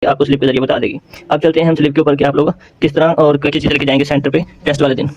आपको स्लिप के जरिए बता देगी। अब चलते हैं हम स्लिप के ऊपर कि आप लोग किस तरह और कैसी चीज़ लेके जाएंगे सेंटर पे टेस्ट वाले दिन।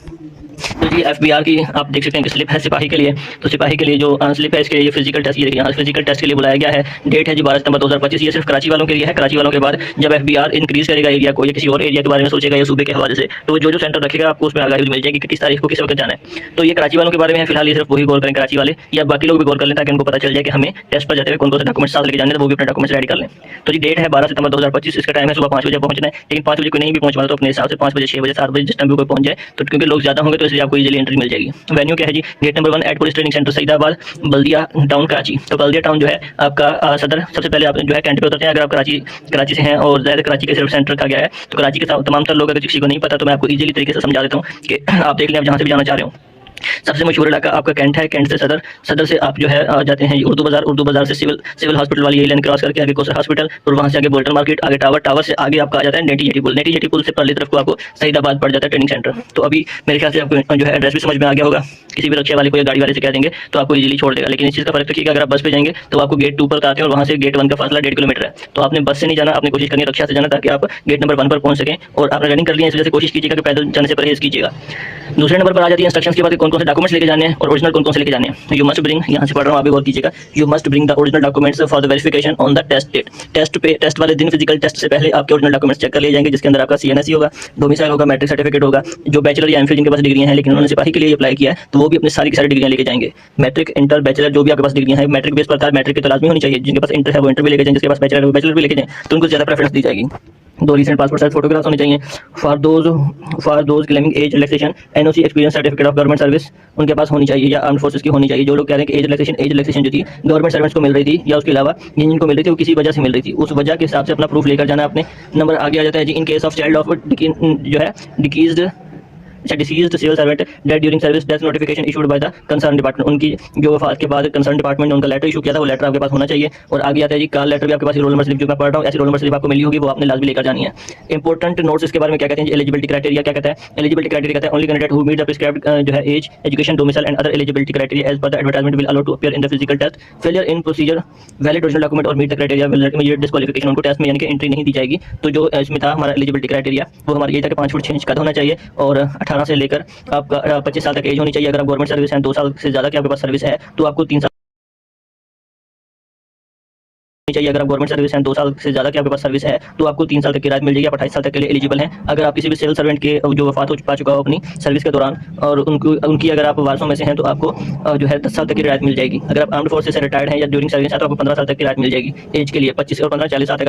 तो जी एफबीआर की आप देख सकते हैं कि स्लिप है सिपाही के लिए। तो सिपाही के लिए जो स्लिप है इसके लिए फिजिकल टेस्ट, ये देखिए यहाँ फिजिकल टेस्ट के लिए बुलाया गया है। डेट है जी 12 सितंबर 2025। ये सिर्फ कराची वालों के लिए है। कराची वालों के बाद जब एफबीआर इंक्रीज करेगा एरिया को या किसी और एरिया के बारे में सोचेगा या सूबे के हवाले से, तो जो जो सेंटर रखेगा आपको उसमें आगाही मिल जाएगी कि किस तारीख को किस वक्त जाना है। तो ये कराची वालों के बारे में है। फिलहाल ये सिर्फ वही गौर करें कराची वाले, या बाकी लोग भी गौर कर लें ताकि उनको पता चल जाए कि हमें टेस्ट पर जाते हुए कौन कौन से डॉक्यूमेंट्स साथ लेके जाने, तो वो भी अपने डॉक्यूमेंट्स रेडी कर लें। तो जी डेट है 12 सितंबर 2025। इसका टाइम है सुबह 5 बजे पहुंचना है। लेकिन 5 बजे कोई नहीं भी पहुंच पाता तो अपने हिसाब से 5 बजे 6 बजे 7 बजे जिस टाइम भी कोई पहुंच जाए, तो क्योंकि लोग ज्यादा होंगे तो इसलिए आपको इजीली एंट्री मिल जाएगी। वेन्यू क्या है जी, gate number 1 at police training centre Saeedabad, Baldia town Karachi. तो बल्दिया टाउन जो है आपका सदर। सबसे पहले आप जो है कैंट पे उतरते हैं। अगर आप कराची से हैं और ज़्यादा कराची के सिर्फ सेंटर का गया है, तो कराची के तमाम तर लोग अगर किसी को नहीं पता तो मैं आपको इजीली तरीके से समझा देता हूँ कि आप देख लें आप जहाँ से भी जाना चाह रहे हो। सबसे मशहूर इलाका आपका कैंट है। कैंट से सदर, सदर से आप जो है जाते हैं उर्दू बाजार, उर्दू बाजार से सिविल हॉस्पिटल वाली ये लाइन क्रॉस करके आगे कोसर हॉस्पिटल, और वहाँ से आगे बोल्टन मार्केट, आगे टावर, टावर से आगे आपका आ जाता है नेटी जेटी पुल। नेटी जेटी पुल से पहली तरफ को आपको सईदाबाद पड़ जाता है ट्रेनिंग सेंटर। तो अभी मेरे ख्याल से आपको जो है एड्रेस भी समझ में आ गया होगा। किसी भी रिक्शा वाले को या गाड़ी वाले से कह देंगे तो आपको इजीली छोड़ देगा। लेकिन इस चीज़ का फर्क रखिएगा, अगर आप बस पे जाएंगे तो आपको गेट 2 पर आते हैं और वहाँ से गेट 1 का फासला 1.5 किलोमीटर है। तो आपने बस से नहीं जाना, आपने कोशिश करनी है रिक्शा से जाना ताकि आप गेट नंबर 1 पर पहुँच सकें। और आपने रनिंग कर लिया इस वजह से कोशिश कीजिएगा कि पैदल जाने से परहेज कीजिएगा। दूसरे नंबर पर आ जाती है इंस्ट्रक्शंस के बाद कौन कौन से डॉक्यूमेंट्स लेके जाने हैं और ओरिजिनल कौन कौन से लेके जाने हैं। यू मस्ट ब्रिंग, यहाँ से पढ़ रहा हूँ आप भी गौर कीजिएगा। You must bring the original documents for the verification on the test date. Test वाले दिन फिजिकल टेस्ट से पहले आपके ओरिजिनल डॉक्यूमेंट्स चेक कर लिए जाएंगे, जिसके अंदर आपका सीएनएससी होगा, डोमिसाइल होगा, मैट्रिक सर्टिफिकेट होगा। जो बैचलर या एमफिल जिनके पास डिग्रियां हैं लेकिन उन्होंने सिपाही के लिए अप्लाई किया है तो वो भी अपनी सारी की सारी डिग्रियां लेके जाएंगे। मैट्रिक, इंटर, बैचलर जो भी आपके पास डिग्रियां हैं मैट्रिक बेस पर था, मैट्रिक की तो लाजमी होनी चाहिए। जिनके पास इंटर है वो इंटर भी लेके जाएं, जिसके पास बैचलर है वो बैचलर भी लेके जाएं, तो उनको ज़्यादा प्रेफरेंस दी जाएगी। 2 रिसेंट पासपोर्ट साइज फोटोग्राफ्स होने चाहिए। For those claiming age relaxation NOC experience certificate of government service उनके पास होनी चाहिए या आर्म फोर्सेस की होनी चाहिए। जो लोग कह रहे हैं कि एज रिलैक्सेशन जो थी गवर्नमेंट सर्वेंट्स को मिल रही थी या उसके अलावा जिनको मिल रही थी वो किसी वजह से मिल रही थी, उस वजह के हिसाब से अपना प्रूफ लेकर जाना। अपने नंबर आगे आ जाता है जी। In case of child of जो है deceased deceased civil servant dead during service, death notification issued by the concern department. उनकी जो वफात के बाद कंसर्न डिपार्टमेंट ने उनका लेटर इशू किया था वो लेटर आपके पास होना चाहिए। और आगे आता है जी कॉल लेटर भी आपके पास, रोल नंबर स्लिप जो मैं पढ़ रहा हूँ ऐसी रोल नंबर स्लिप आपको मिली होगी, वो आपने लाजमी लेकर जानी है। इंपॉर्टेंट नोट्स इसके बारे में क्या कहते हैं, एलिजिबिलिटी क्राइटेरिया क्या कहता है। एलिजिबिलिटी क्राइटेरिया कहता है only candidate who meet the prescribed जो है age, education, domicile and other eligibility criteria as per the advertisement will allow to appear in the physical test. Failure in procedure, valid original document और meet the criteria will immediate disqualification. उनको test में यानी कि entry नहीं दी जाएगी। तो जो इसमें था हमारा एलिजिबिलिटी क्राइटेरिया वो हमारा ये था कि 5 फुट 6 इंच कद होना चाहिए और 18 से लेकर आपका 25 साल तक एज होनी चाहिए। अगर आप गवर्नमेंट सर्विस हैं 2 साल से ज़्यादा की आपके पास सर्विस है तो आपको 3 साल चाहिए। अगर आप गवर्नमेंट सर्विस हैं 2 साल से ज़्यादा की आपके पास सर्विस है तो आपको 3 साल तक की राहत मिल जाएगी। आप 28 साल तक के लिए एलिजिबल हैं। अगर आप किसी भी सिविल सर्वेंट के जो वफात हो पा चुका हो अपनी सर्विस के दौरान और उनकी अगर आप वारसों में से हैं तो आपको जो है 10 साल तक की राहत मिल जाएगी। अगर आप आर्म्ड फोर्सेस से रिटायर्ड हैं या ड्यूरिंग सर्विस है तो आपको 15 साल तक की राहत मिल जाएगी। एज के लिए 25 और 15 40 साल तक